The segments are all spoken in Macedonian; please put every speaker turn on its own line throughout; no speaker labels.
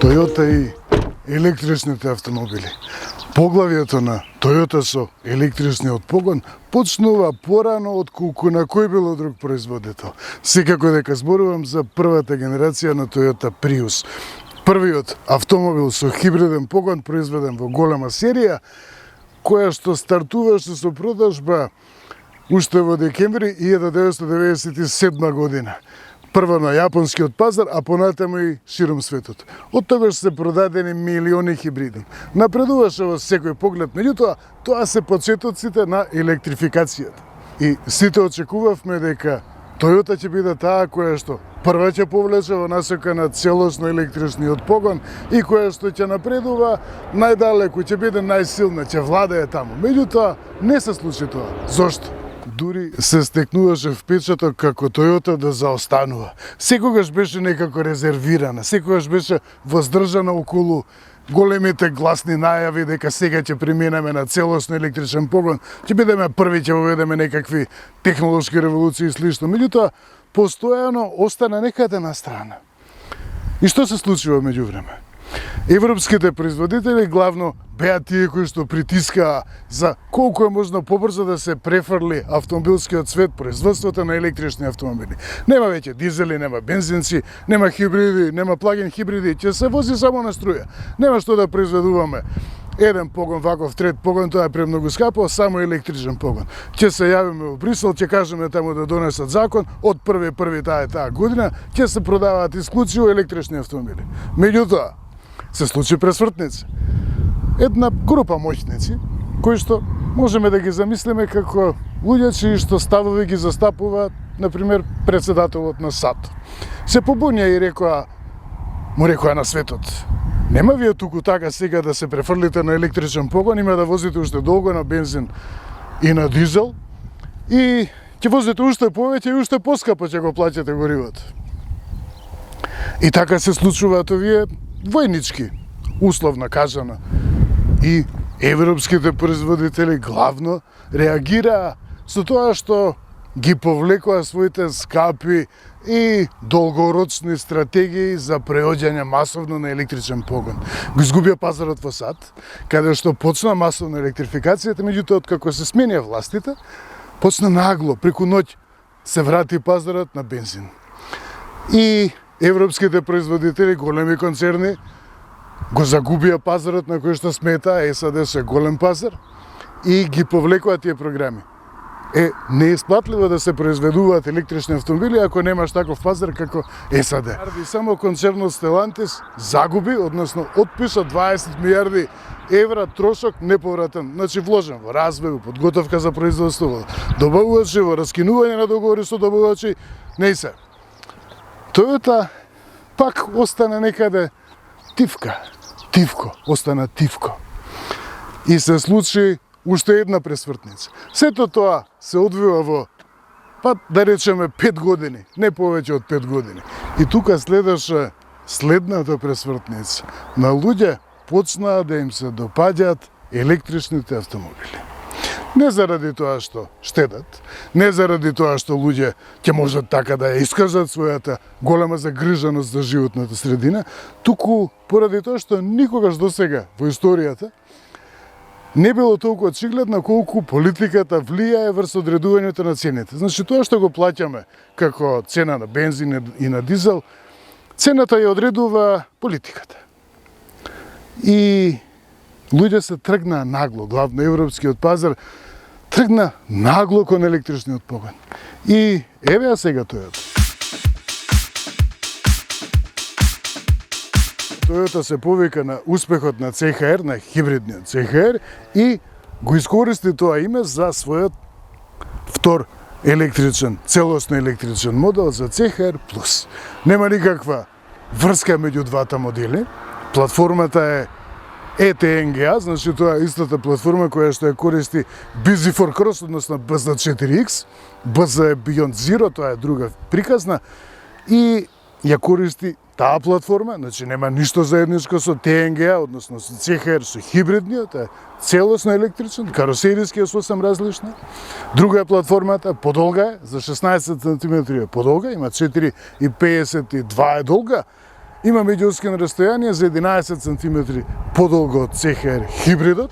Toyota и електричните автомобили. Поглавието на Toyota со електричниот погон почнува порано отколку на кој било друг производител. Секако дека зборувам за првата генерација на Toyota Prius. Првиот автомобил со хибриден погон произведен во голема серија, која што стартуваше со продажба уште во декември 1997 година. Прво на јапонскиот пазар, а понатаму и широм светот. Од тогаш се продадени милиони хибриди. Напредуваше во секој поглед, меѓутоа, тоа се почетоците на електрификацијата. И сите очекувавме дека Toyota ќе биде таа која што прва ќе повлече во насока на целосно електричниот погон и која што ќе напредува најдалеку, ќе биде најсилна, ќе владее таму. Меѓутоа, не се случи тоа. Зошто? Дури се стекнуваше впечаток како Toyota да заостанува. Секогаш беше некако резервирана, секогаш беше воздржана околу големите гласни најави дека сега ќе преминеме на целосно електричен погон, ќе бидеме први, ќе воведеме некакви технолошки револуции и слично. Меѓутоа, постојано остана некаде на страна. И што се случува меѓувреме? Европските производители главно беа тие кои што притискаа за колку е можно побрзо да се префрли автомобилскиот свет, производството на електрични автомобили. Нема веќе дизели, нема бензинци, нема хибриди, нема плагин хибриди, ќе се вози само на струја. Нема што да произведуваме еден погон, ваков трет погон, тоа е премногу скапо, само електричен погон. Ќе се јавиме во Брисел, ќе кажеме таму да донесат закон, од 1.1. таа година ќе се продаваат исклучиво електрични автомобили. Меѓутоа, се случи пресвртници. Една група моќници, кои што можеме да ги замислиме како луѓе чии што ставови ги застапуваат, например, председателот на САД. Се побунија и му рекоа на светот: нема вие туку така сега да се префрлите на електричен погон, има да возите уште долго на бензин и на дизел и ќе возите уште повеќе и уште поскапо ќе го плаќате горивото. И така се случуваат овие војнички, условно кажано. И европските производители главно реагираа со тоа што ги повлекоа своите скапи и долгорочни стратегии за преоѓање масовно на електричен погон. Го изгубија пазарот во САД, каде што почна масовна електрификацијата, меѓутоа откако се сменија властите, почна нагло, преку ноќ се врати пазарот на бензин. И европските производители, големи концерни, го загубија пазарот на кој што смета, САД се голем пазар, и ги повлекоа тие програми. Не е исплатливо да се произведуваат електрични автомобили ако немаш таков пазар како САД. Само концернот Stellantis загуби, односно отпиша 20 милиарди евра трошок неповратен, значи вложен во развој, во подготовка за производство, во добавувачи, во раскинување на договори со добавувачи, не се. Toyota пак остана некаде тивко, остана тивко. И се случи уште една пресвртница. Сето тоа се одвива во, да речеме, 5 години, не повеќе од 5 години. И тука следеше следната пресвртница. На луѓе почнаа да им се допаѓаат електричните автомобили. Не заради тоа што штедат, не заради тоа што луѓе ќе можат така да ја искажат својата голема загриженост за животната средина, туку поради тоа што никогаш досега во историјата не било толку очигледно колку политиката влијае врз одредувањето на цените. Значи, тоа што го плаќаме како цена на бензин и на дизел, цената ја одредува политиката. И луѓе се тргнаа нагло, главно европскиот пазар, тргна нагло кон електричниот погон. И еве сега Toyota. Toyota се повика на успехот на CHR, на хибридниот CHR, и го искористи тоа име за својот втор електричен, целосно електричен модел за CHR+. Нема никаква врска меѓу двата модели. Платформата е ETNGA, значи тоа е истата платформа која што ја користи BZ4Cross, односно BZ4X, BZ Beyond Zero, тоа е друга приказна, и ја користи таа платформа, значи нема ништо заедничко со TNGA, односно со CHR, со хибридниот, е целосно електричен, каросеријски е сосем различна. Друга е платформата, подолга е, за 16 см е подолга, има 4,52 е долга, има меѓуоскин растојание за 11 см подолго од CHR хибридот.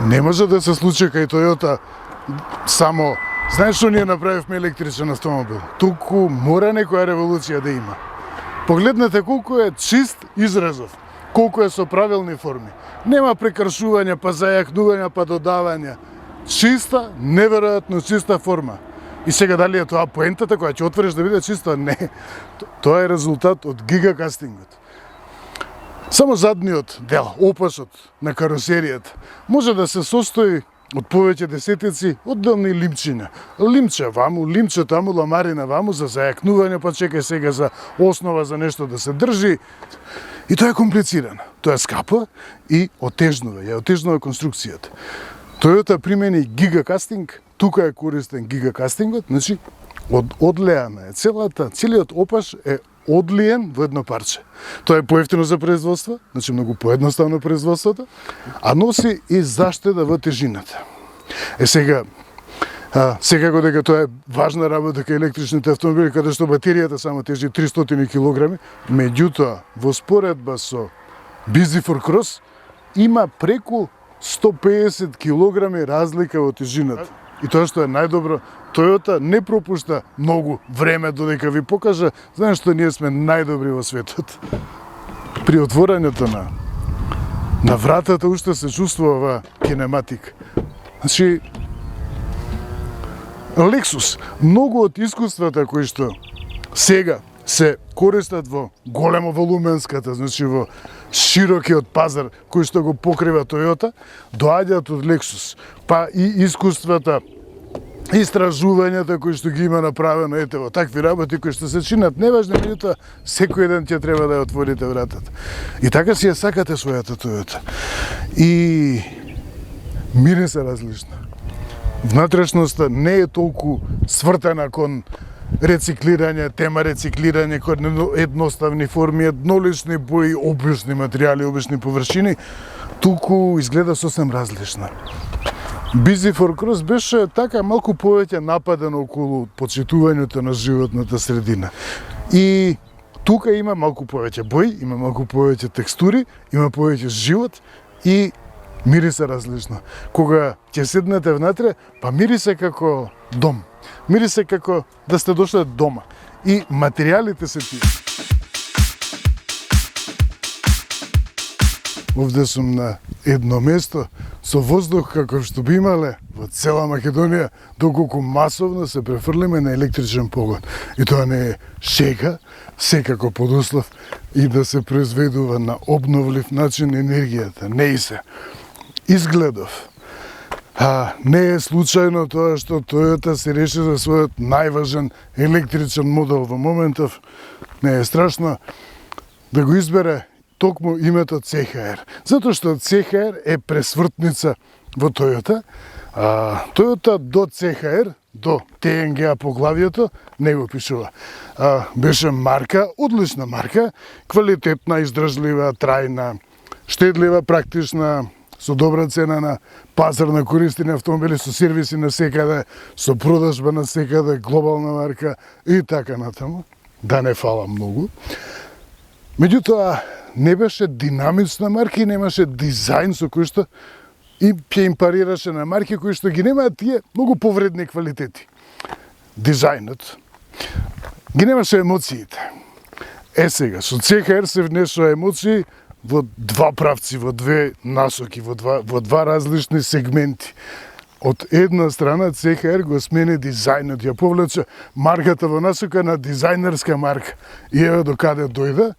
Не може да се случи кај Toyota само, знаеш што ние направивме електричен автомобил? Туку мора некоја револуција да има. Погледнете колку е чист изразов, колку е со правилни форми. Нема прекршување, па зајакнување, па додавање. Чиста, неверојатно чиста форма. И сега дали е тоа поентата која ќе отвориш да биде чиста? Не. Тоа е резултат од гигакастингот. Само задниот дел, опасот на каросеријата, може да се состои од повеќе десетици одделни лимчиња. Лимче ваму, лимче таму, ламарина ваму за зајакнување, па чекај сега за основа за нешто да се држи. И тоа е комплицирано. Тоа е скапо и отежнува, ја отежнува конструкцијата. Toyota примени гигакастинг, тука е користен гигакастингот, значи одлеана е целиот опаш е одлиен во едно парче. Тоа е поевтино за производство, значи многу поедноставно производството, а носи и заштеда во тежината. Сега, секако дека тоа е важна работа кај електричните автомобили, каде што батеријата само тежи 300 кг, меѓутоа, во споредба со Busy for Cross, има преку 150 кг разлика во тежината. И тоа што е најдобро, Toyota не пропушта многу време додека ви покажа, знаеш што ние сме најдобри во светот. При отворањето на вратата уште се чувствува ова кинематик. Значи, Lexus, многу од искуствата кои што сега се користат во големо волуменската, значи во широкиот пазар кој што го покрива Toyota, доаѓаат од Lexus. Па и искуствата, истражувањата кои што ги има направено, ете во такви работи кои што се чинат неважни, меѓутоа секој ден ќе треба да ја отворите вратата. И така си ја сакате својата Toyota. И мириса различна. Внатрешноста не е толку свртена кон рециклирање, тема рециклирање, кон едноставни форми, еднолични бои, обични материјали, обични површини, туку изгледа сосем различна. Busy for Cross беше така малку повеќе нападено околу почитувањето на животната средина. И тука има малку повеќе бои, има малку повеќе текстури, има повеќе живот и мириса различно. Кога ќе седнете внатре, па мирисе како дом. Мирисе како да сте дошле дома. И материјалите се тие. Овде сум на едно место со воздух како што би имале во цела Македонија, доколку масовно се префрлиме на електричен погон. И тоа не е шега, секако под услов и да се произведува на обновлив начин енергијата. Не и се. Изгледов. Не е случајно тоа што Toyota се реши за својот најважен електричен модел во моментов. Не е страшно да го избере токму името CHR. Затоа што CHR е пресвртница во Toyota. Toyota до CHR, до TNGA поглавието, не го пишува. Беше марка, одлична марка, квалитетна, издржлива, трајна, штедлива, практична, со добра цена на пазар на користени автомобили, со сервиси на секаде, со продажба на секаде, глобална марка и така натаму. Да не фала многу. Меѓутоа, не беше динамична марка и немаше дизајн со кој што и ќе им парираше на марки кои што ги немаат тие многу повредни квалитети. Дизајнот ги немаше емоциите. Сега, со CHR се внесува емоции во два правци, во две насоки, во два различни сегменти. Од една страна CHR го смени дизајнот, ја повлече марката во насока на дизајнерска марка. И еве до каде дојде.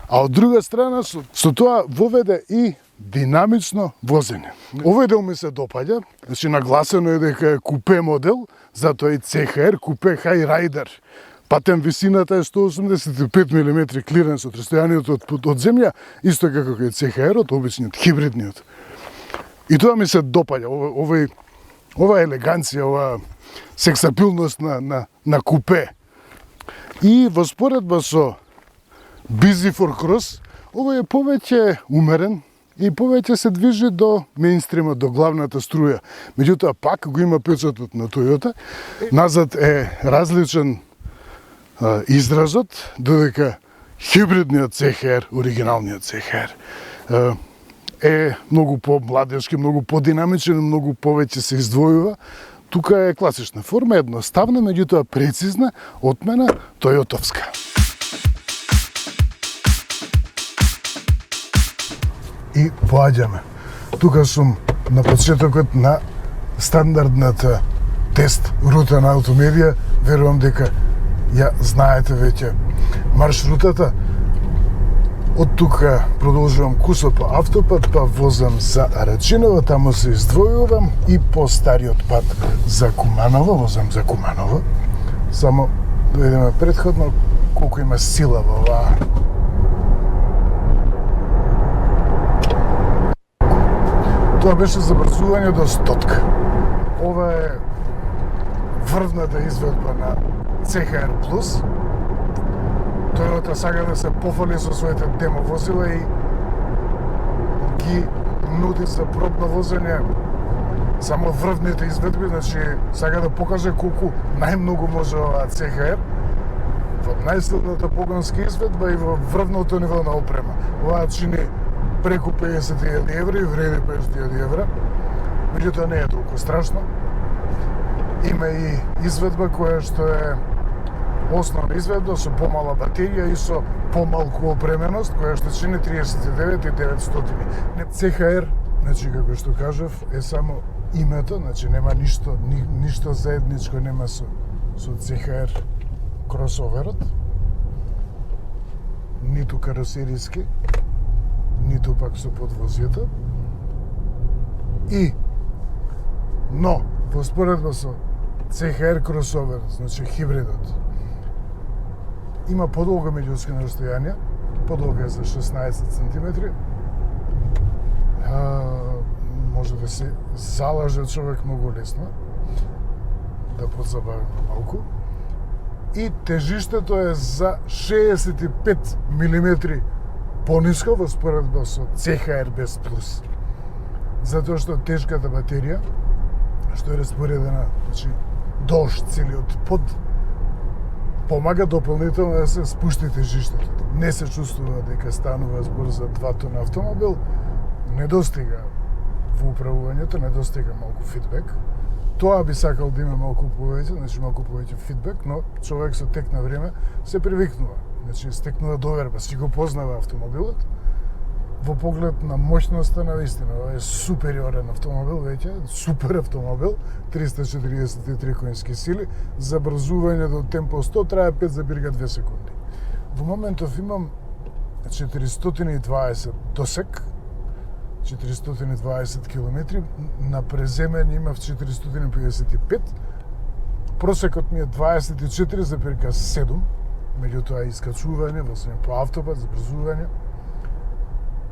А од друга страна со тоа воведе и динамично возење. Овој дел ми се допаѓа, значи нагласено е дека е купе модел, затоа и CHR купе High Rider. Патен висината е 185 мм клиренс од растојанието од земја, исто како кај CHR-от, обичниот, хибридниот. И тоа ми се допаѓа, ова елеганција, ова сексапилност на купе. И во споредба со Busy for Cross, овој е повеќе умерен и повеќе се движи до меинстримот, до главната струја. Меѓутоа пак го има печатот на Toyota. Назад е различен изразот, додека хибридниот CHR, оригиналниот CHR, е многу по-младешки, многу по-динамичен, многу повеќе се издвојува. Тука е класична форма, едноставна, меѓутоа прецизна, отмена тојотовска. И поаѓаме. Тука сум на почетокот на стандардната тест рута на Автомедија. Верувам дека ја знаете веќе маршрутата. Од тука продолжувам кусо по автопат, па возам за Рачиново, таму се издвојувам и по стариот пат за Куманово, возам за Куманово. Само да видиме претходно колку има сила во оваа. Тоа беше забрзување до 100. Ова е врвната изведба на CHR Plus. Toyota сага да се пофали со своите демо возила и ги нуди за пробно возење само врвните изведби, значи сага да покаже колку најмногу може оваа CHR во најсилната погонска изведба и во врвното ниво на опрема. Оваа чини преку 50.000 евра и вреди 50.000 евра. Меѓутоа не е толку страшно. Има и изведба која што е основна изведба со помала батерија и со помалку опременост, која што чини 39.900. CHR, значи како што кажав, е само името, значи нема ништо заедничко нема со CHR кросоверот, ниту каросериски, ниту пак со подвозјето. Но во споредба со CHR кросовер, значи хибридот, има подолго меѓускина расстојанија, подолго е за 16 см. Може да се залаже човек многу лесно, да подзабавиме малку. И тежиштето е за 65 мм пониско во споредба со CHR без плюс. Затоа што тешката батерија, што е распоредена, значи, долж целиот под, помага дополнително да се спушти тежиштето. Не се чувствува дека станува збор за 2 тон автомобил, недостига во управувањето, недостига малку фидбек. Тоа би сакал да има малку повеќе, значи малку повеќе фидбек, но човек со тек на време се привикнува. Значи стекнува доверба, си го познава автомобилот. Во поглед на моќноста, навистина, ова е супериорен автомобил веќе, супер автомобил, 343 конски сили, забрзување до темпо 100 трае 5,2 секунди. Во моментов имам 420 досек, 420 км, на преземање имав 455, просекот ми е 24,7, меѓутоа искачување, возење по автопат, забрзување,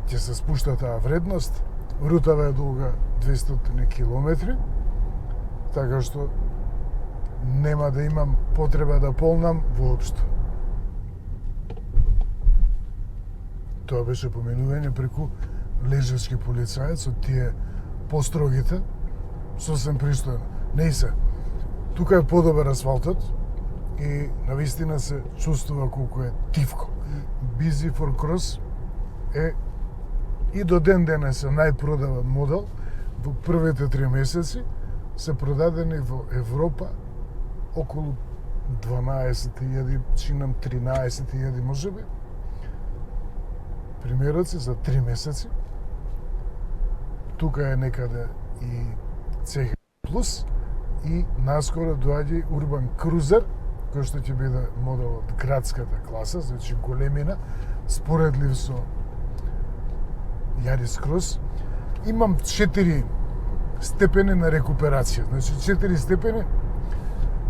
ќе се спушта таа вредност. Рутава е долга 200 км, така што нема да имам потреба да полнам воопшто. Тоа беше поминување преку лежачки полицаец од тие построгите, сосем пристојно. Не се. Тука е подобар асфалтот и навистина се чувствува колку е тивко. Busy for Cross е и до ден денес е најпродаван модел. Во првите 3 месеци се продадени во Европа околу 12.000, чинам 13.000 можеби. Примероци за 3 месеци. Тука е некаде и CHR Plus и наскоро доаѓа Urban Cruiser, кој што ќе биде модел од градската класа, значи големина, споредлив со Yaris Cross. Имам 4 степени на рекуперација, значи 4 степени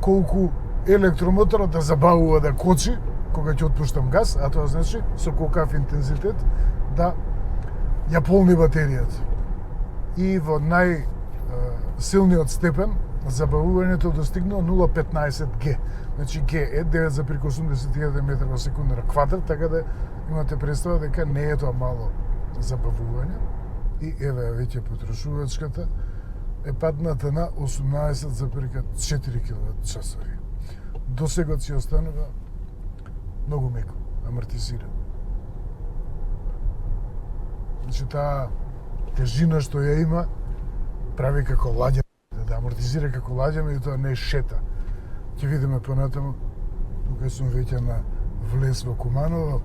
колку електромоторот да забавува да кочи кога ќе отпуштам газ, а тоа значи со колкав интензитет да ја полни батеријата. И во најсилниот степен забавувањето достигнува 0,15 G. Значи G е 9,81 метра во секунда на квадрат, така да имате представа дека не е тоа мало забавување. и еве веќе потрошувачката е падната на 18,4 кВт. Досегот си останува многу меко, амортизиран. Значи таа тежина што ја има прави како ладја, да амортизира како ладја, меѓутоа не шета. Ќе видиме понатаму, тука сум веќе на влез во Куманово.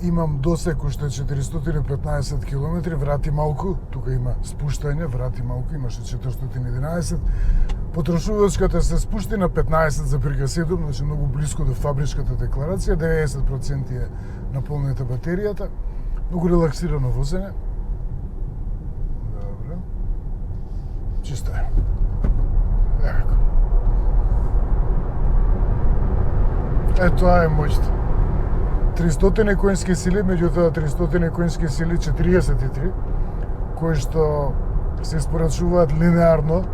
Имам досег уште 415 км, врати малку, тука има спуштање, врати малку, имаше 411. Потрошувачката се спушти на 15,7, значи многу близко до фабричката декларација, 90% е наполнета батеријата, многу релаксирано возење. Добро. Чисто е. Еко. Тоа е моќта. 300 конски сили, меѓутоа 300 конски сили 43, кои што се испорачуваат линеарно.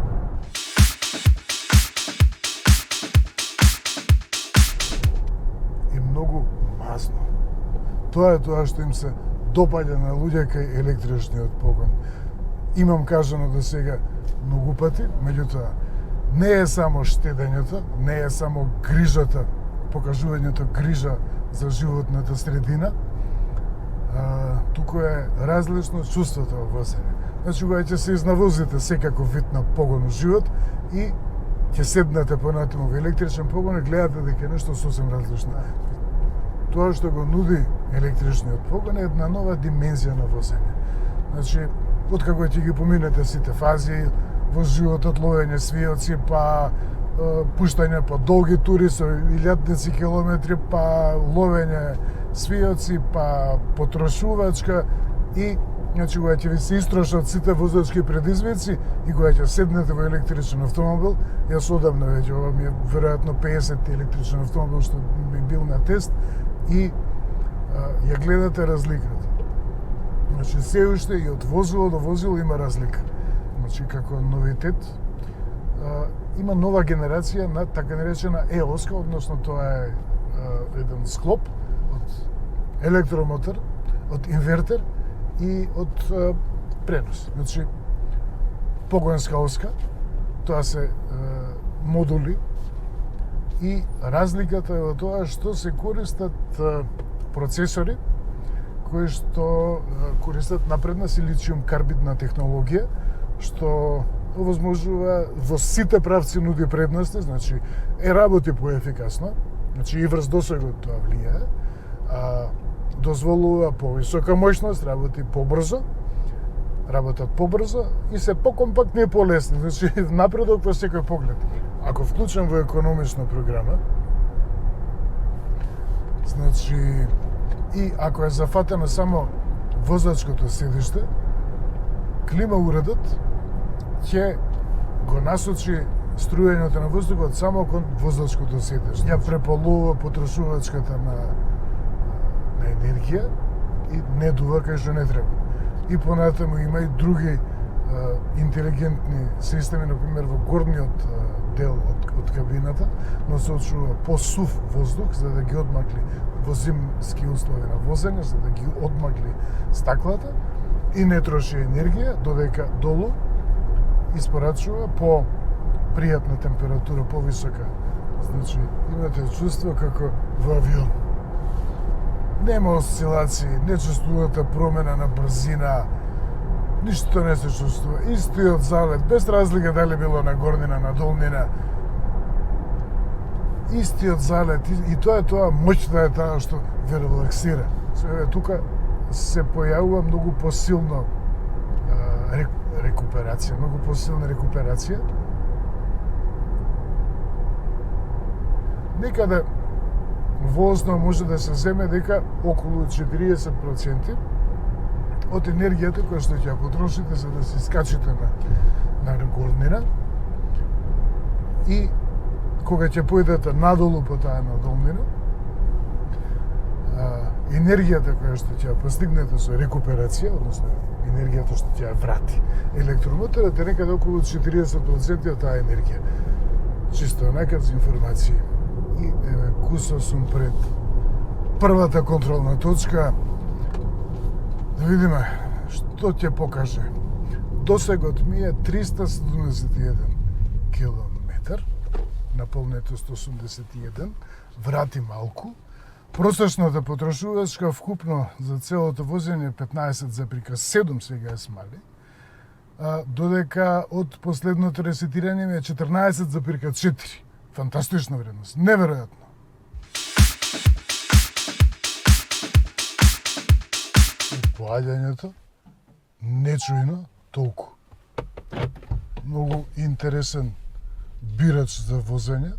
И многу мазно. Тоа е тоа што им се допаѓа на луѓе кај електричниот погон. Имам кажано до сега многу пати, меѓутоа не е само штедењето, не е само грижата, покажувањето грижа за животната средина, туку е различно чувството во возење. Значи, кога ќе се изнавозите секаков вид на погон у живот и ќе седнете понатаму во електричен погон и гледате дека е нешто сосем различно. Тоа што го нуди електричниот погон е една нова димензија на возење. Значи, откако ќе ги поминете сите фази во животот, ловење свиоци, па пуштање по долги тури со илјадници километри, па ловење свиоци, па потрошувачка и значи кога ќе ви се истрошат сите возачки предизвици и кога ќе седнете во електричен автомобил, јас одамна веќе, ова ми е веројатно 50 електричен автомобил што би бил на тест и ја гледате разликата. Значи се уште и од возило до возило има разлика. Значи како новитет има нова генерација на така наречена EOS-ка, односно тоа е еден склоп од електромотор, од инвертер и од пренос. Значи, погонска оска, тоа се модули и разликата е во тоа што се користат процесори кои што користат напредна силициум карбидна технологија, што овозможува во сите правци нуди предности, значи работи поефикасно, значи и врз досегот тоа влијае, дозволува повисока моќност, работи побрзо, работат побрзо и се покомпактни и полесни, значи напредок во секој поглед. Ако вклучам во економична програма, значи и ако е зафатено само возачкото седиште, клима уредот ќе го насочи струјањето на воздухот само кон возачкото седиште. Ја преполува потрошувачката на енергија и не дува кај што не треба. И понатаму има и други интелигентни системи, например во горниот дел од кабината, насочува посув воздух за да ги одмакли во зимски услови на возење, за да ги одмакли стаклата и не троши енергија, додека долу испорачува по пријатна температура, повисока. Значи, имате чувство како во авион. Нема осцилации, не чувствувате промена на брзина, ништо не се чувствува. Истиот залет, без разлика дали било на горнина, на долнина. Истиот залет, и тоа е тоа, моќта е таа што ве релаксира. Тука се појавува многу посилно рекуперација, многу посилна рекуперација. Некаде во основа може да се земе дека околу 40% од енергијата која што ќе ја потрошите за да се скачите на горнина и кога ќе појдете надолу по таа надолнина, енергијата која што ќе ја постигнете со рекуперација, односно енергијата што ќе ја врати електромоторот е некаде околу 40% од таа енергија. Чисто онака за информација. И еве кусо сум пред првата контролна точка. Да видиме што ќе покаже. Досегот ми е 371 километар, наполнетост 81, врати малку. Просечната потрошувачка вкупно за целото возење 15,7 сега е смали, додека од последното ресетирање ми е 14,4. Фантастична вредност, неверојатно. Поаѓањето, нечујно, толку. Многу интересен бирач за возење.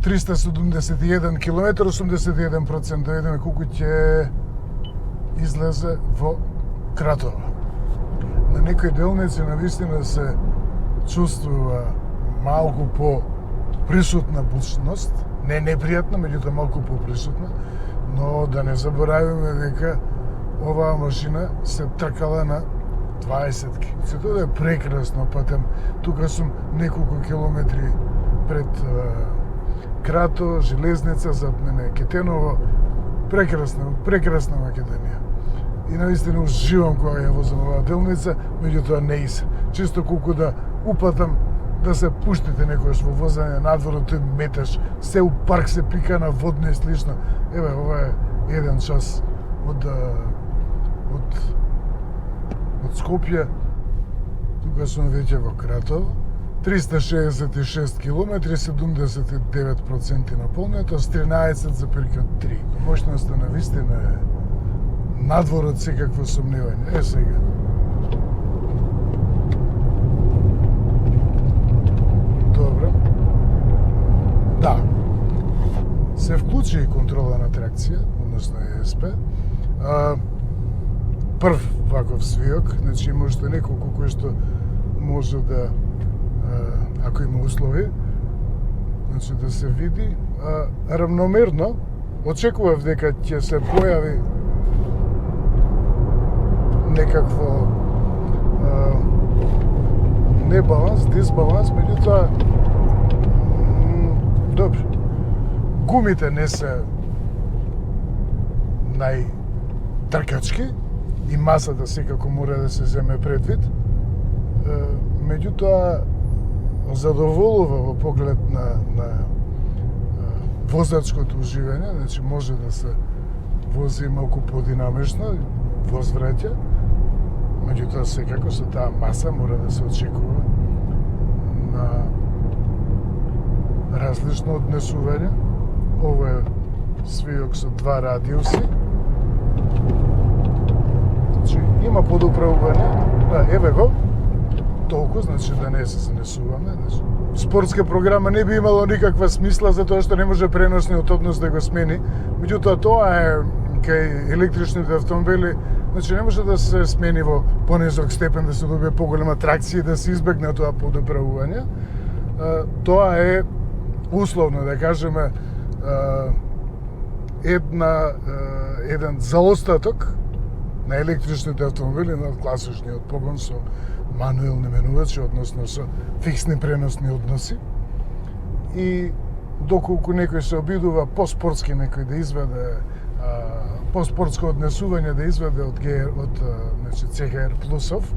371 км, 81%, да видиме колку ќе излезе во Кратово. На некои делници навистина се чувствува малку по присутна бучност, не непријатна, меѓутоа малку по присутна, но да не заборавиме дека оваа машина се тркала на 20-ки. Се тоа е прекрасно патем. Тука сум неколку километри пред Кратово, железница, зад мене Кетеново. Прекрасна Македонија. И наистина уживам кога ја возам оваа делница, меѓутоа не и се. Чисто колку да упатам да се пуштите некојаш во возење надвор, тој меташ, се у парк се пика на водно и слично. Еве, ова е 1 час од Скопје. Тука сум веќе во Кратово. 366 км, 79% наполнетост, 13,3. Мощноста на вистина е надвор од секакво сомневање. Е сега. Добро. Да. Се вклучи и контрола на тракција, односно ЕСП. Прв ваков свиок, значи има уште неколку кои што може да, ако има услови, значи да се види. Равномерно, очекував дека ќе се појави некакво небаланс, дисбаланс, меѓутоа добро. Гумите не се најтркачки и масата секако мора да се земе предвид. Меѓутоа задоволува во поглед на возачкото уживање, значи може да се вози малку подинамично, возвраќа, меѓутоа секако со таа маса мора да се очекува на различно однесување. Ова е свиок со 2 радиуси. Значи има подуправување. Да, еве го. Толку, значи да не се занесуваме. Значи, спортска програма не би имало никаква смисла затоа што не може преносниот однос да го смени. Меѓутоа тоа е кај електричните автомобили, значи не може да се смени во понизок степен, да се добие поголема тракција и да се избегне тоа подуправување. Тоа е условно да кажеме еден заостаток на електричните автомобили над класичниот погон со мануелни менувачи, односно со фиксни преносни односи. И доколку некој се обидува по-спортски некој да изведе по-спортско однесување да изведе од значи CHR плюсов,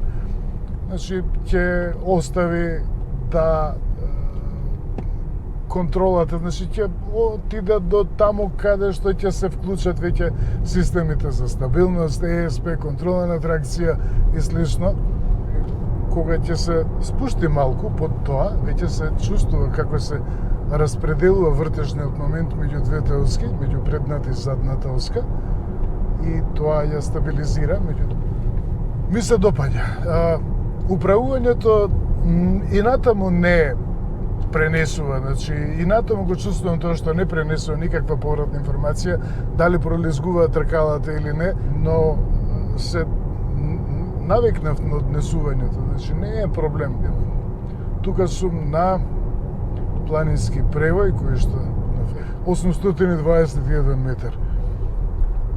значи ќе остави да контролата, значи ќе отиде до таму каде што ќе се вклучат веќе системите за стабилност, ЕСП, контрола на тракција и слично. Кога ќе се спушти малку под тоа, веќе се чувствува како се распределува вртежниот момент меѓу двете оски, меѓу предната и задната оска, и тоа ја стабилизира, ми се допаѓа. Управувањето и натаму не пренесува, значи и натаму го чувствувам тоа што не пренесува никаква повратна информација, дали пролезгува тркалата или не, но се навикнав на однесувањето, значи не е проблем. Тука сум на планински превој кој што 821 метар.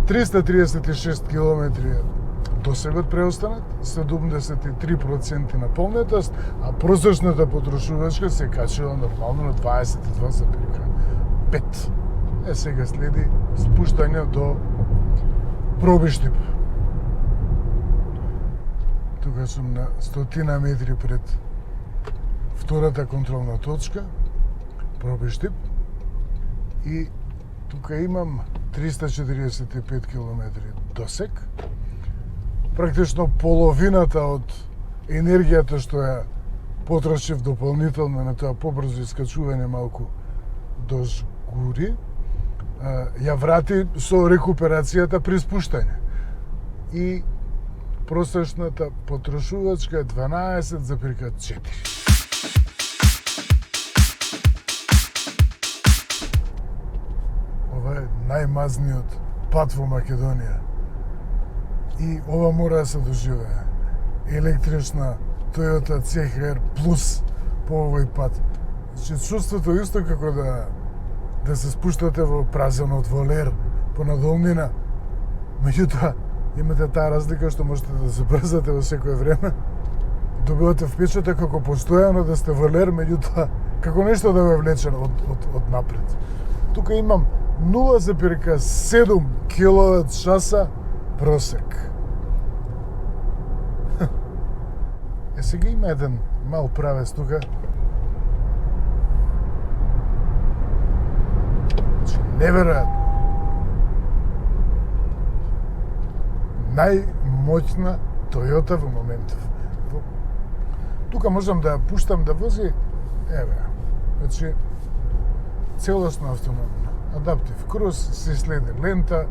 336 километри досегот преостанат, 73% наполнетост, а просечната потрошувачка се качила нормално на 22,5. Сега следи спуштање до Пробиштип. Тука сум на 100 метри пред втората контролна точка, Пробиштип, и тука имам 345 км досек. Практично половината од енергијата што ја потрошив дополнително на тоа побрзо искачување малку до Жгури, ја врати со рекуперацијата при спуштање. И просечната потрошувачка е 12,4. Ова е најмазниот пат во Македонија. И ова мора да се доживее. Електрична Toyota CHR Plus по овој пат. Значи, чувството исто како да се спуштате во празен од волер по надолнина. Меѓутоа, имате таа разлика што можете да се брзате во секое време. Добивате впечаток како постојано да сте волер, меѓутоа како нешто да ве влече од напред. Тука имам 0,7 киловат-часа просек. Сега има еден мал правец тука. Неверојатно. Најмоќна Toyota во моментов. Тука можам да ја пуштам да вози, еве. Значи, целосно автономно. Адаптив круз, се следи лента.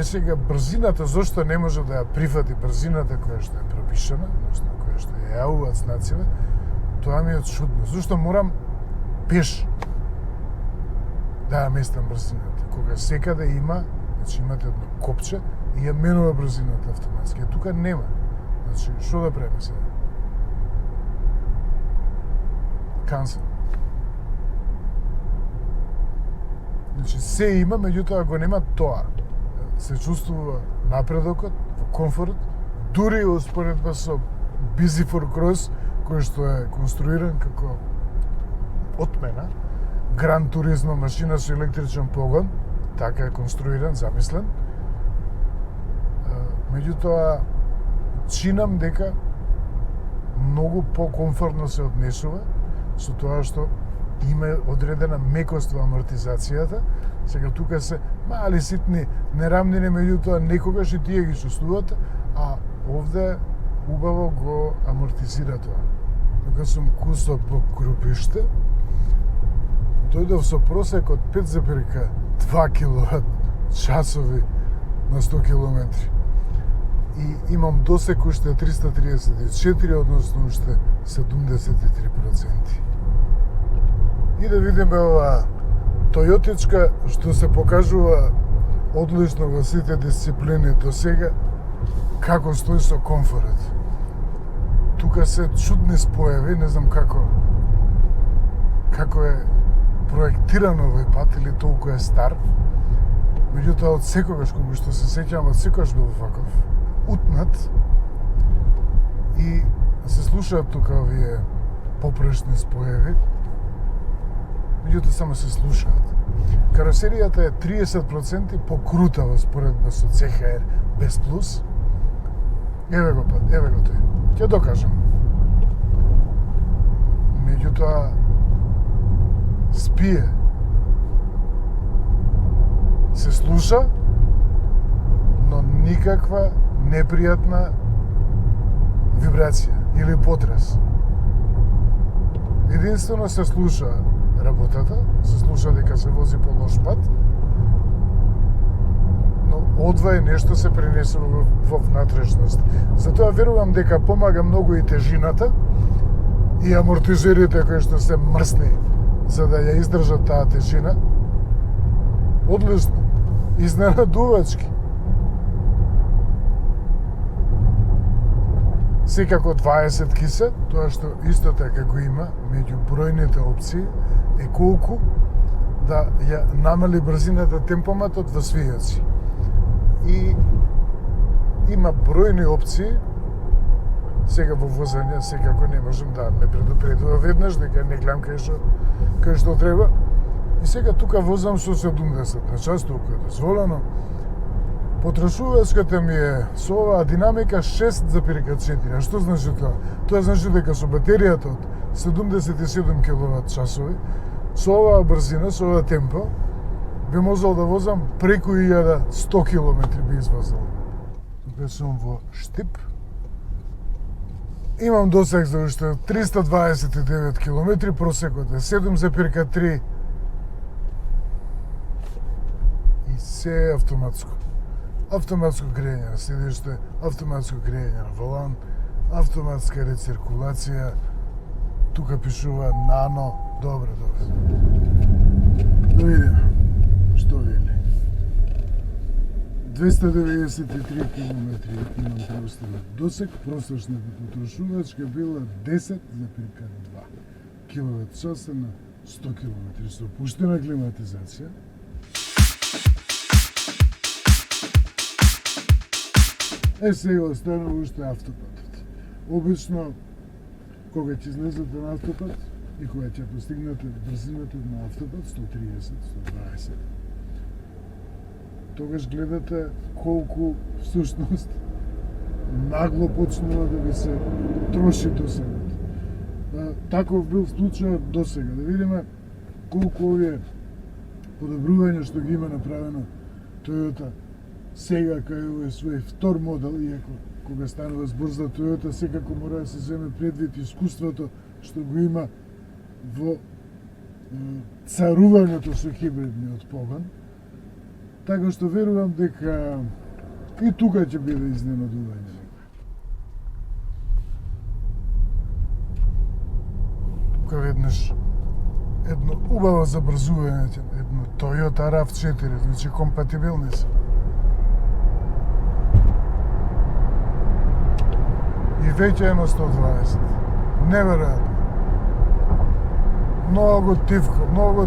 Сега брзината, зошто не може да ја прифати брзината која што е пропишана, односно која што ја јавуваат знаците, тоа ми е чудно. Зошто морам пеш да ја местам брзината? Кога секаде има, значи имате едно копче и ја менува брзината автоматски. Тука нема. Значи, што да правиме сега? Cancel. Значи, се има, меѓутоа го нема тоа. Се чувствува напредокот, комфорт, дури успоредба со Busy4 Cross, кој што е конструиран како отмена, Гран Туризмо машина со електричен погон, така е конструиран, замислен. Меѓутоа, чинам дека многу покомфортно се однесува со тоа што има одредена мекост во амортизацијата. Сега тука се мали ситни нерамнини, меѓутоа некогаш и тие ги чувствувате, а овде убаво го амортизира тоа. Тука сум кусо по Крупиште, дојдов со просек од 5,2 киловат часови на 100 километри. И имам досек уште 334, односно уште 73%. И да видиме ова Тојотичка што се покажува одлично во сите дисциплини до сега, како стои со комфорт. Тука се чудни спојави, не знам како е проектиран овој пат или толку е стар. Меѓутоа од секогаш, кога што се сеќавам, од секогаш бил ваков утнат и се слушаат тука овие попрешни спојави. Меѓутоа само се слушаат. Каросеријата е 30% покрута во споредба со CHR без плюс. Еве го пат, еве го тој. Ќе докажам. Меѓутоа спие. Се слуша, но никаква непријатна вибрација или потрес. Единствено се слуша работата, се слуша дека се вози по лош пат, но одвај нешто се пренесува во внатрешност. Затоа верувам дека помага многу и тежината и амортизерите кои што се мрсни за да ја издржат таа тежина. Одлично, изненадувачки. Секако 20 киса, тоа што исто така го има меѓу бројните опции, е колку да ја намали брзината темпоматот во свијаци. И има бројни опции, сега во возење секако не можам да ме предупредува веднаш дека не гледам кај што треба. И сега тука возам со 70 на час, толку е дозволено. Потрошувачката ми е со оваа динамика 6,4. А што значи тоа? Тоа значи дека со батеријата од 77 киловат-часови, со оваа брзина, со оваа темпо, би можел да возам преку 1100 километри би извозил. Тука сум во Штип. Имам досег за уште 329 километри, просекот е 7,3 и се е автоматско. Автоматско грејење на седиште, автоматско грејење на волан, автоматска рециркулација, тука пишува нано, добро. Да видиме што вели. 293 километри имам преоставен досег, просечната потрошувачка била 10,2 киловат-часа на 100 километри со пуштена климатизација. Сега останува уште автопатот. Обично, кога ќе излезете на автопат и кога ќе постигнете брзината на автопат 130-120, тогаш гледате колку всушност нагло почнува да ви се троши досегот. Таков бил случајот досега. Да видиме колку овие подобрувања што ги има направено Toyota сега кај овој свој втор модел, иако кога станува збор за Toyota, секако мора да се земе предвид искуството што го има во царувањето со хибридниот погон. Така што верувам дека и тука ќе биде изненадување. Тука веднаш едно убаво забрзување, едно Toyota RAV4, значи компатибилни се. И веќе е на 120. Неверојатно. Многу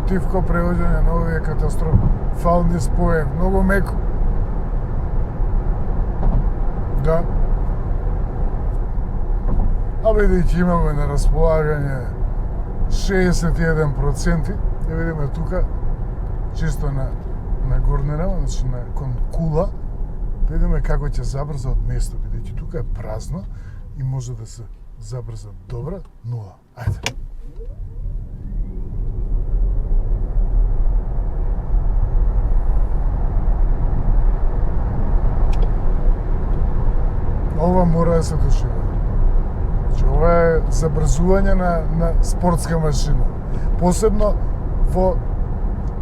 тивко превоѓање на овие катастрофални споеви, многу меко. Да. А бидејќи имаме на располагање 61%, да видиме тука, чисто на горнина, значи на кон кула, да видиме како ќе забрза од место, бидејќи тука е празно и може да се забрза добро, 0. Ајде. Ова мора да се дошива. Значи, ова е забрзување на спортска машина. Посебно во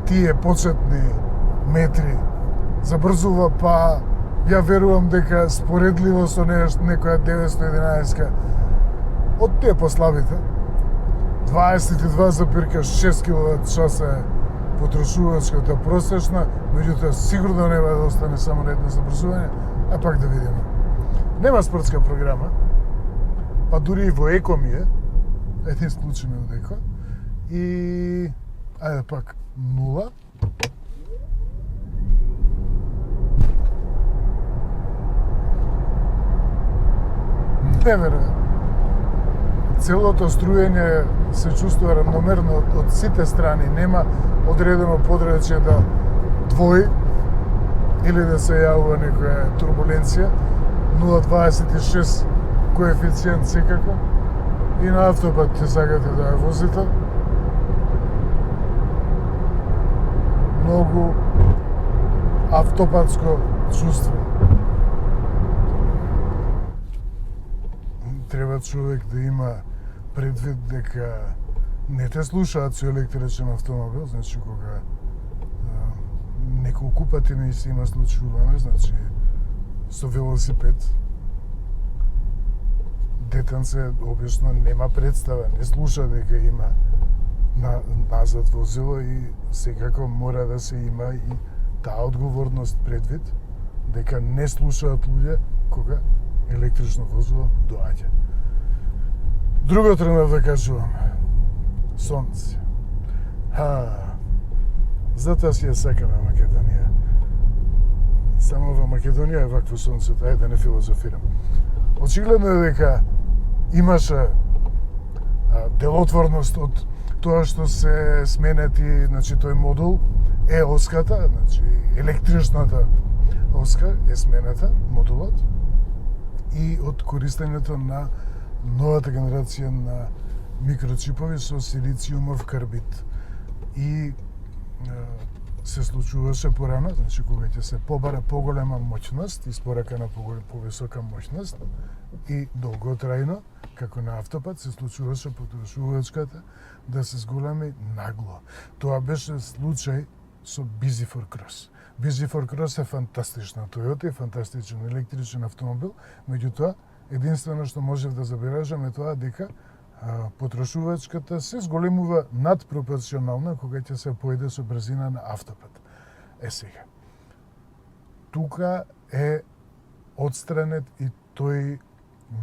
тие почетни метри. Забрзува, па ја верувам дека споредливо со некоја 911 од тие послабите. 22,6 киловат-часа е потрошувачката просечна, меѓутоа сигурно нема да остане само на едно забрзување, а пак да видиме. Нема спортска програма, па дури и во еко ми е, еден случај од еко, и ајде пак 0. Неверојатно. Целото струјење се чувствува равномерно од сите страни, нема одредено подрачје да двои или да се јавува некоја турбуленција. 0,26 коефициент секако и на автопат ќе сакате да ја возите. Многу автопатско чувство. Треба човек да има предвид дека не те слушаат со електричен автомобил, значи кога неколку пати ми се има случувано, значи со велосипед. Детенце обично нема представа, не слуша дека има назад возило и секако мора да се има и таа одговорност предвид дека не слушаат луѓе кога електрично возило доаѓа. Друго тренав да кажувам. Сонце. Затоа си ја сакаме Македонија. Само во Македонија е вакво сонцето, ајде да не филозофирам. Очигледно е дека имаше делотворност од тоа што се сменети, значи тој модул, ЕОС-ката, значи електричната Оска е смената, модулот, и од користењето на новата генерација на микрочипови со силициумов карбид. И се случуваше порано, значи кога ќе се побара поголема моќност, испорака на повисока моќност и долготрајно, како на автопат, се случуваше потрошувачката да се зголеми нагло. Тоа беше случај со Bizi4 Cross. Bizi4 Cross е фантастична Toyota и фантастичен електричен автомобил, меѓутоа, единствено што можев да забележам е тоа дека потрошувачката се зголемува надпропорционално кога ќе се поеде со брзина на автопат. Сега. Тука е отстранет и тој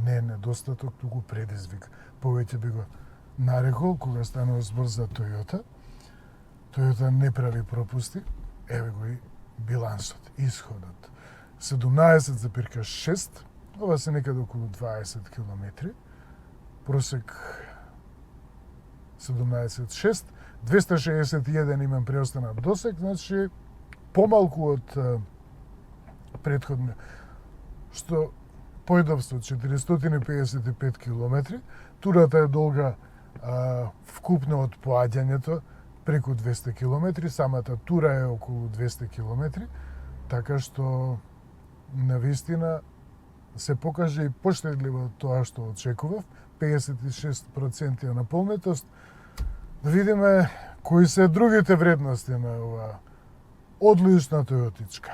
не е недостаток, туку предизвик. Повеќе би го нарекол кога станува збор за Toyota. Toyota не прави пропусти, еве го и билансот, исходот. 17,6, ова се некаде околу 20 километри, просек 17,6, 261 имам преостанат досек, значи помалку од претходно, што појдовство 455 километри, турата е долга вкупно од поаѓањето преку 200 километри, самата тура е околу 200 километри, така што навистина се покаже и поштедливо од тоа што очекував, 56% наполнетост. Да видиме кои се другите вредности на ова одлична Тојотичка.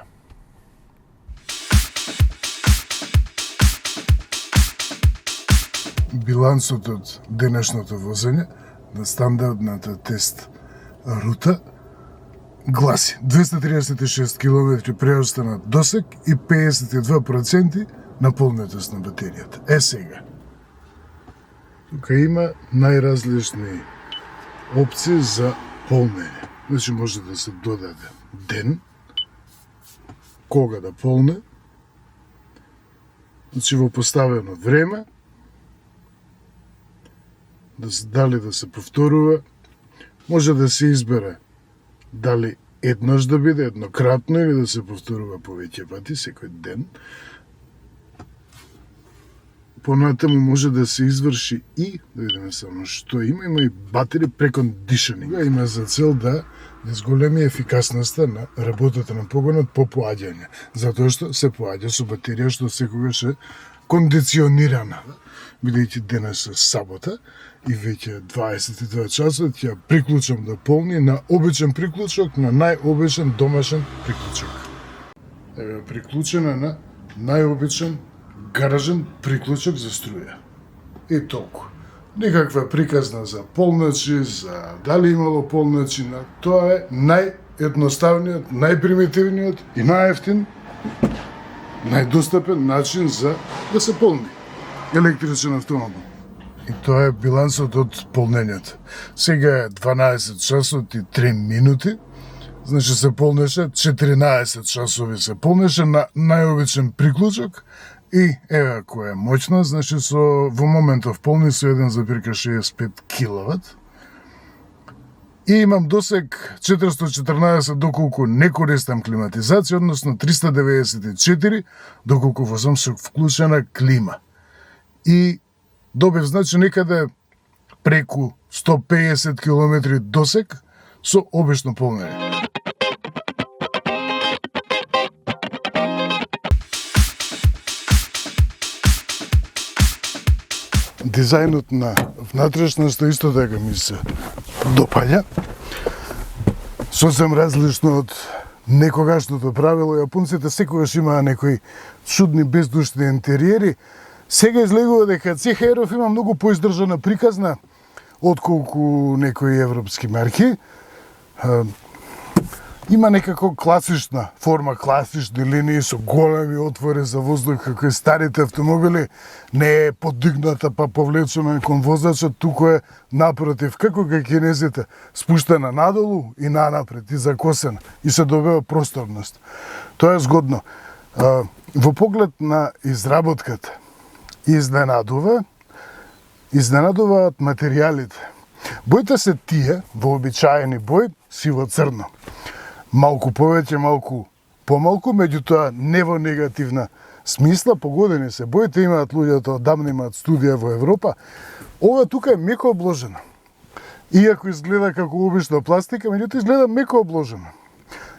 Билансот од денешното возење на стандардната тест рута гласи 236 км преостанат досек и 52% наполнетост на батеријата. Сега. Тука има најразлични опции за полнење. Значи може да се додаде ден, кога да полне, значи во поставено време, дали да се повторува, може да се избере дали еднаш да биде, еднократно или да се повторува повеќе пати, секој ден. Понатаму може да се изврши и, да видиме само што има и батери прекондишенинг. Има за цел да зголеми ефикасноста на работата на погонот по поаѓање, затоа што се поаѓа со батерија што секогаш е кондиционирана. Бидејќи денес е сабота и веќе 22 часот ќе приклучам да полни на обичен приклучок, на најобичен домашен приклучок. Еве приклучена на најобичен гаражен приклучок за струја. И толку. Никаква приказна за полночи, за дали имало полночи, тоа е наједноставниот, најпримитивниот и најевтин, најдостапен начин за да се полни електричен автомобил. И тоа е билансот од полнењето. Сега е 12 часот и 3 минути, значи се полнеше 14 часови се полнеше на најобичен приклучок и еве која е моќна, значи во моментов полни со 1,65 киловат. И имам досек 414 доколку не користам климатизација, односно 394 доколку возам со вклучена клима. И добив, значи, некаде преку 150 км досек со обично полнење. Дизајнот на внатрешноста исто така ми се допаѓа. Сосем различно од некогашното правило. Јапонците секогаш имаа некои чудни бездушни интериери. Сега излегува дека CHR има многу поиздржана приказна отколку некои европски марки. Има некако класична форма, класични линии со големи отвори за воздух, како и старите автомобили, не е подигната па повлечена кон возачот, туку е напротив, како кај кинезите, спуштена надолу и нанапред, и закосена, и се добива просторност. Тоа е згодно. Во поглед на изработката, изненадуваат материјалите. Боите се тие, вообичаени бои, сиво-црно. Малку повеќе, малку помалку, меѓутоа не во негативна смисла, погодени се боите, имаат луѓето, одамна имаат студија во Европа. Ова тука е меко обложена. Иако изгледа како обична пластика, меѓутоа изгледа меко обложена.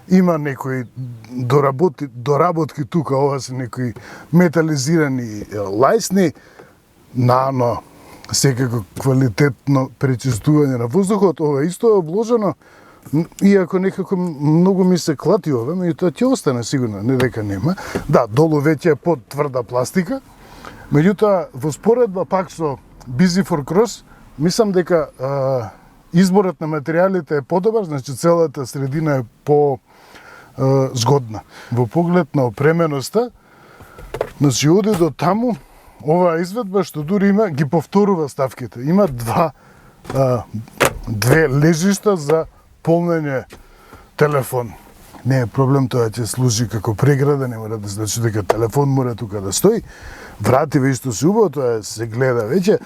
Има некои доработки тука, ова се некои метализирани лајсни, нано секако квалитетно пречистување на воздухот, ова исто е обложено, иако некако многу ми се клати ова, меѓутоа ќе остане сигурно, не дека нема. Да, долу веќе е под тврда пластика, меѓутоа во споредба пак со Busyforcross, мислам дека изборот на материјалите е подобар, значи целата средина е згодна. Во поглед на опременоста, значи оди до таму, оваа изведба што дури има, ги повторува ставките. Има две лежишта за полнење телефон. Не е проблем, тоа ќе служи како преграда, не мора да значи дека телефон мора тука да стои. Вративе исто се убаво, тоа се гледа веќе.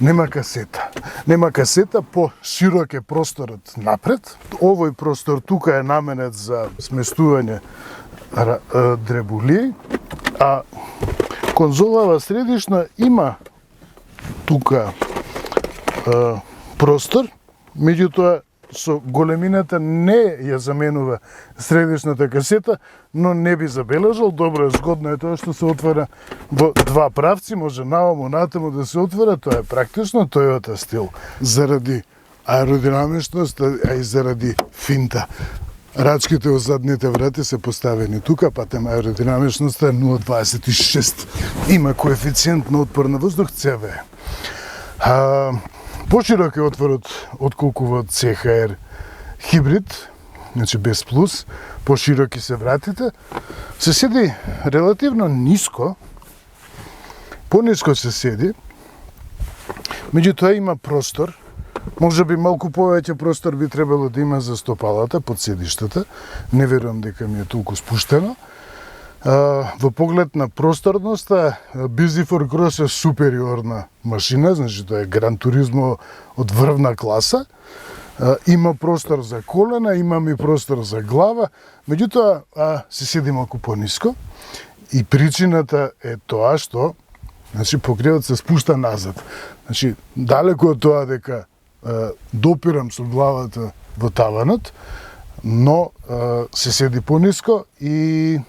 Нема касета. Нема касета, по широк е просторот напред. Овој простор тука е наменет за сместување дребулии, а конзолава средишна има тука простор, меѓутоа со големината не ја заменува средишната касета, но не би забележал. Добро е, згодно е тоа што се отвара во два правци, може наваму натаму да се отвара, тоа е практично Toyota стил. Заради аеродинамичност, а и заради финта. Рачките од задните врати се поставени тука, патем аеродинамичноста е 0,26. Има коефициент на отпор на воздух CV. Поширок е отворот отколку во CHR хибрид, значи без плюс, пошироки се вратите. Се седи релативно ниско, пониско се седи, меѓутоа има простор, може би малку повеќе простор би требало да има за стопалата под седиштата, не верувам дека ми е толку спуштено. Во поглед на просторноста, Busyforcross е супериорна машина, значи тоа е Gran Turismo од врвна класа. Има простор за колена, има и простор за глава, меѓутоа се седи малку пониско и причината е тоа што значи покривот се спушта назад. Значи далеку од тоа дека допирам со главата во таванот, но се седи пониско и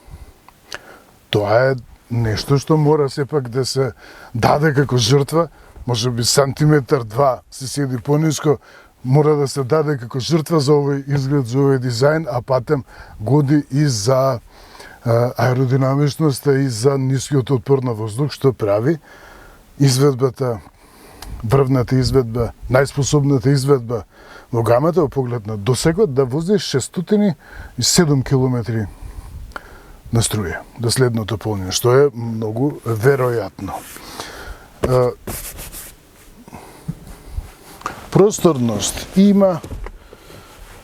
тоа е нешто што мора сепак да се даде како жртва, може би сантиметар, два се седи пониско, мора да се даде како жртва за овој изглед, за овој дизајн, а патем годи и за аеродинамичноста и за нискиот отпор на воздух, што прави изведбата, врвната изведба, најспособната изведба во гамата во поглед на досегот да вози 607 км на струја до следното полнење, што е многу веројатно. Просторност има,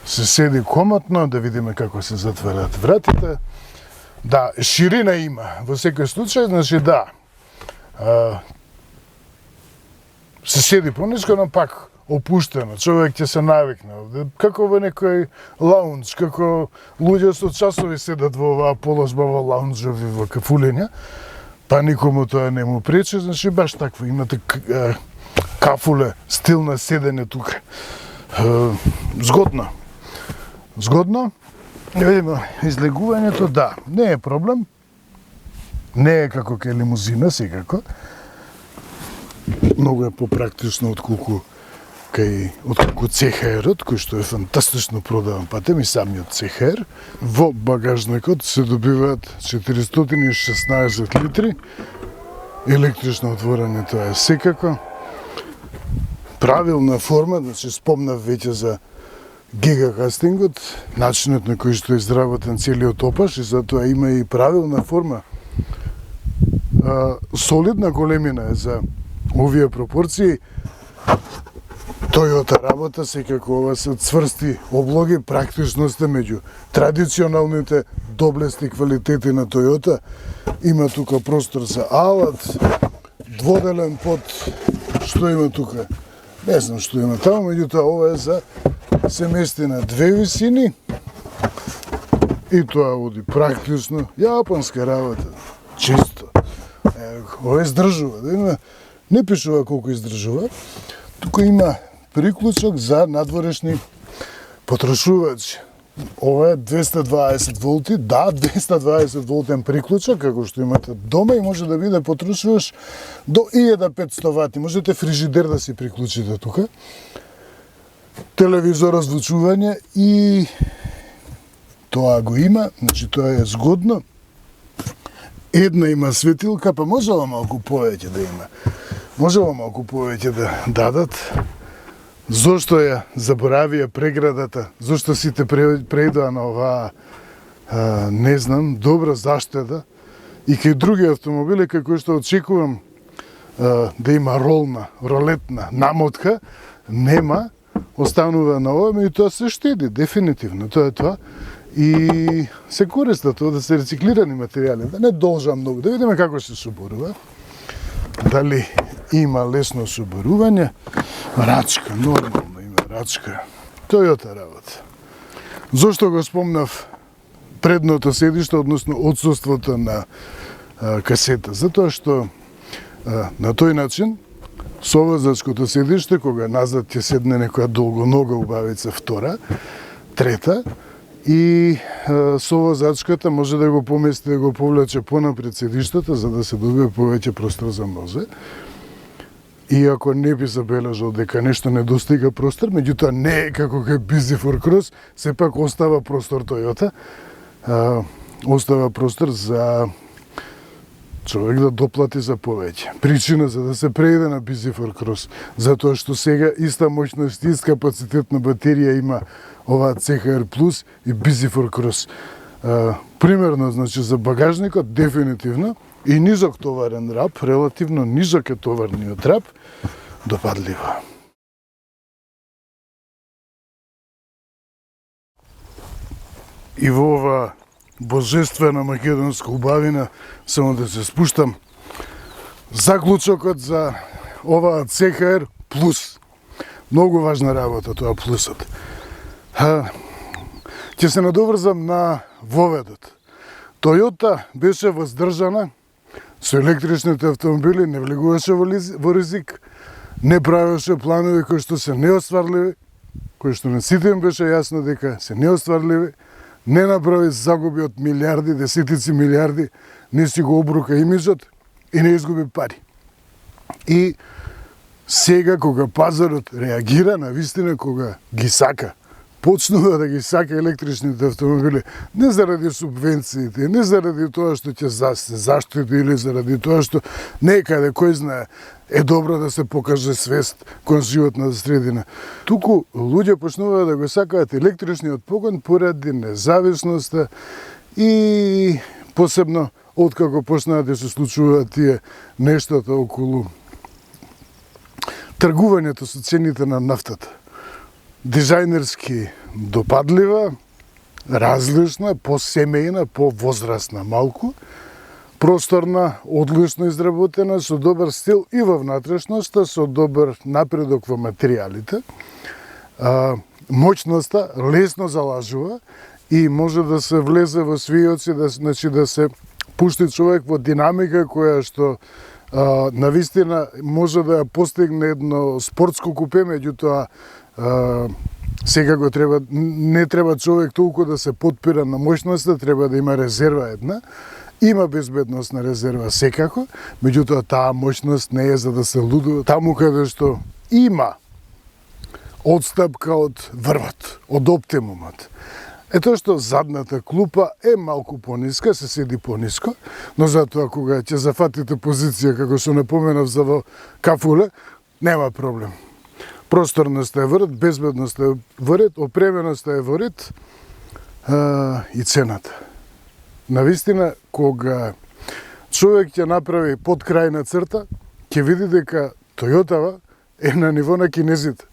се седи комотно, да видиме како се затварат вратите. Да, ширина има, во секој случај, значи да, се седи пониско, но пак опуштено, човек ќе се навикне. Како во некој лаунџ, како луѓе со часови седат во оваа положба во лаунџови, во кафулења, па никому тоа не му пречи, значи баш такво, имате кафуле, стил на седење тука. Згодно. Згодно. Видиме, излегувањето, да, не е проблем. Не е како кај лимузина, секако. Многу е попрактично отколку CHR-от, кој што е фантастично продаван патем и самиот CHR. Во багажникот се добиваат 416 литри. Електрично отворање, тоа е секако. Правилна форма, значи спомнав веќе за гигакастингот, начинот на кој што е изработен целиот опаш и затоа има и правилна форма. Солидна големина е за овие пропорции. Toyota работа, секако ова се цврсти облоги, практичноста меѓу традиционалните доблести квалитети на Toyota. Има тука простор за алат, дводелен под, што има тука? Не знам што има таму, меѓутоа ова е за се мести на две висини И тоа оди практично, јапонска работа, чисто. Ова издржува, да не пишува колку издржува, туку има приклучок за надворешни потрошувачи. Ова е 220 волти, да, 220 волтен приклучок, како што имате дома и може да биде потрошуваш до 1500 вати. Можете фрижидер да си приклучите тука. Телевизор, озвучување и тоа го има, значи тоа е згодно. Една има светилка, па можела малку повеќе да има. Можела малку повеќе да дадат. Зошто ја заборавија преградата? Зошто сите преидоа на оваа, не знам, добра заштеда? И кај други автомобили, кај кои што очекувам да има ролетна намотка, нема, останува на ова, и тоа се штеди, дефинитивно, тоа е тоа. И се користат тоа да се рециклирани материјали, да не должам многу, да видиме како се соборува. Дали има лесно соборување? Рачка, нормално има рачка. Toyota работа. Зошто го спомнав предното седиште, односно отсуството на касета? Затоа што на тој начин со возачкото седиште, кога назад ќе седне некоја долгонога убавица втора, трета, и со возачката може да го помести, да го повлече понапред седиштата, за да се добие повеќе простор за нозе. И ако не би забележал дека нешто не достига простор, меѓутоа не е како кај Busy for Cross, сепак остава простор Toyota, остава простор за човек да доплати за повеќе. Причина за да се преиде на Busy for Cross, затоа што сега иста моќност, ист капацитет на батерија има оваа CHR Plus и Busy for Cross. Примерно, значи, за багажникот, дефинитивно, и низок товарен раб, релативно низок е товарниот раб, допадливо. И во ова божествена македонска убавина, само да се спуштам, заклучокот за оваа CHR Plus. Многу важна работа тоа плюсот. Ќе се надоврзам на воведот. Toyota беше воздржана со електричните автомобили, не влегуваше во ризик, не правеше планови кои што се неостварливи, кои што на сите им беше јасно дека се неостварливи, не направи загуби од милиарди, десетици милиарди, не си го обрука имиджот и не изгуби пари. И сега кога пазарот реагира, навистина кога ги сака, почнува да ги сака електричните автомобили, не заради субвенциите, не заради тоа што ќе се заштити или заради тоа што некаде, кој знае, е добро да се покаже свест кон животната средина. Туку луѓе почнуваат да го сакаат електричниот погон поради независноста и посебно откако почнаа да се случуваат тие нештата околу тргувањето со цените на нафтата. Дизајнерски допадлива, различна, по-семејна, по-возрастна малку, просторна, одлично изработена, со добар стил и во внатрешноста, со добар напредок во материјалите. Моќноста лесно залажува и може да се влезе во свијоци, да се пушти човек во динамика која што навистина може да ја постигне едно спортско купе, меѓутоа секако не треба човек толку да се потпира на моќноста, треба да има резерва една. Има безбедносна резерва секако, меѓутоа таа моќност не е за да се лудува. Таму каде што има одстапка од врвот, од оптимумот. Ето што задната клупа е малку пониска, се седи пониско, но затоа кога ќе зафатите позиција, како што напоменав за во кафуле, нема проблем. Просторноста е во ред, безбедноста е во ред, опременоста е во ред и цената. Навистина, кога човек ќе направи под крајна црта, ќе види дека Toyota е на ниво на кинезите.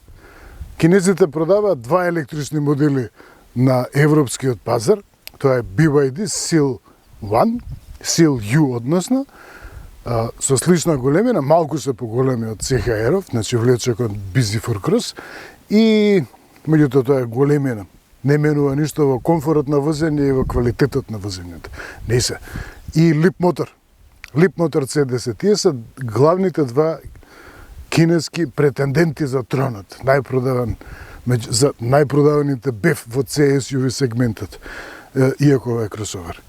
Кинезите продаваат два електрични модели на европскиот пазар, тоа е BYD Seal 1, Seal U односно, со слична големина, малку се поголеми од CHR-ов, значи влечокот Busy for Cross, и меѓутоа тоа е големина. не менува ништо во комфорот на возење и во квалитетот на возењето. Не се. И Leapmotor C10. Тие се главните два кинески претенденти за тронот. За најпродаваните BEV во C-SUV сегментот, иако е кросовер.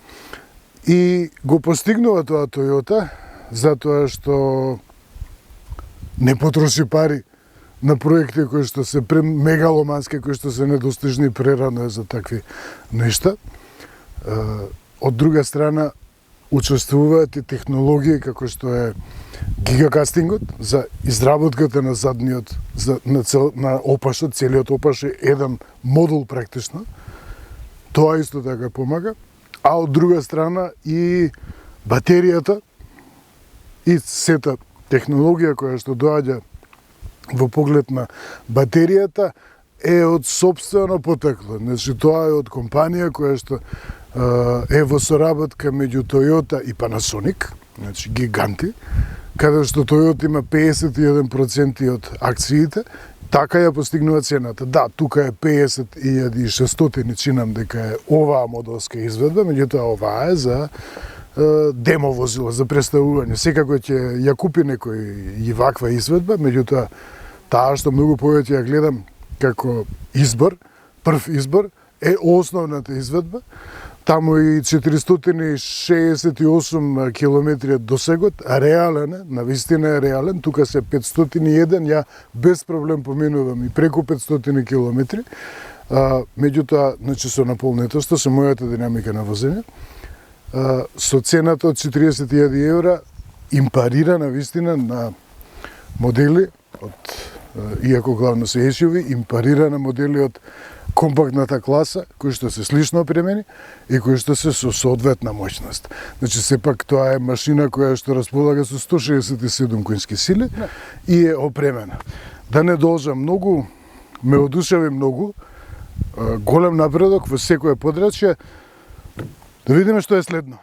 И го постигнува тоа Toyota затоа што не потроши пари на проекти кои што се мегаломански, кои што се недостижни, прерано е за такви нешта. Од друга страна, учествуваат и технологии како што е гигакастингот за изработката на задниот, на опашот, целиот опаш е еден модул практично. Тоа исто така помага. А од друга страна и батеријата и сета технологија која што доаѓа во поглед на батеријата е од сопствено потекло. Значи, тоа е од компанија која што е во соработка меѓу Toyota и Panasonic, значи гиганти, каде што Toyota има 51% од акциите, така ја постигнува цената. Да, тука е 50.600, чинам дека е оваа моделска изведба, меѓутоа оваа е за демо возило, за представување. Секако ќе ја купи некој и ваква изведба, меѓутоа таа што многу повеќе ја гледам како избор, прв избор, е основната изведба. Таму и 468 километри досегот, реален е, навистина е реален, тука се 501, ја без проблем поминувам и преку 500 километри. Меѓутоа, значи со наполнетоста, со мојата динамика на возење, со цената од 40.000 евра, импарира навистина на модели од, иако главно се SUV, импарира на модели од компактната класа, кои што се слично опремени и кои што се со соодветна моќност. Значи, сепак тоа е машина која што располага со 167 конски сили и е опремена. Да не должам многу, ме одушеви многу, голем напредок во секое подрачје. Да видиме што е следно.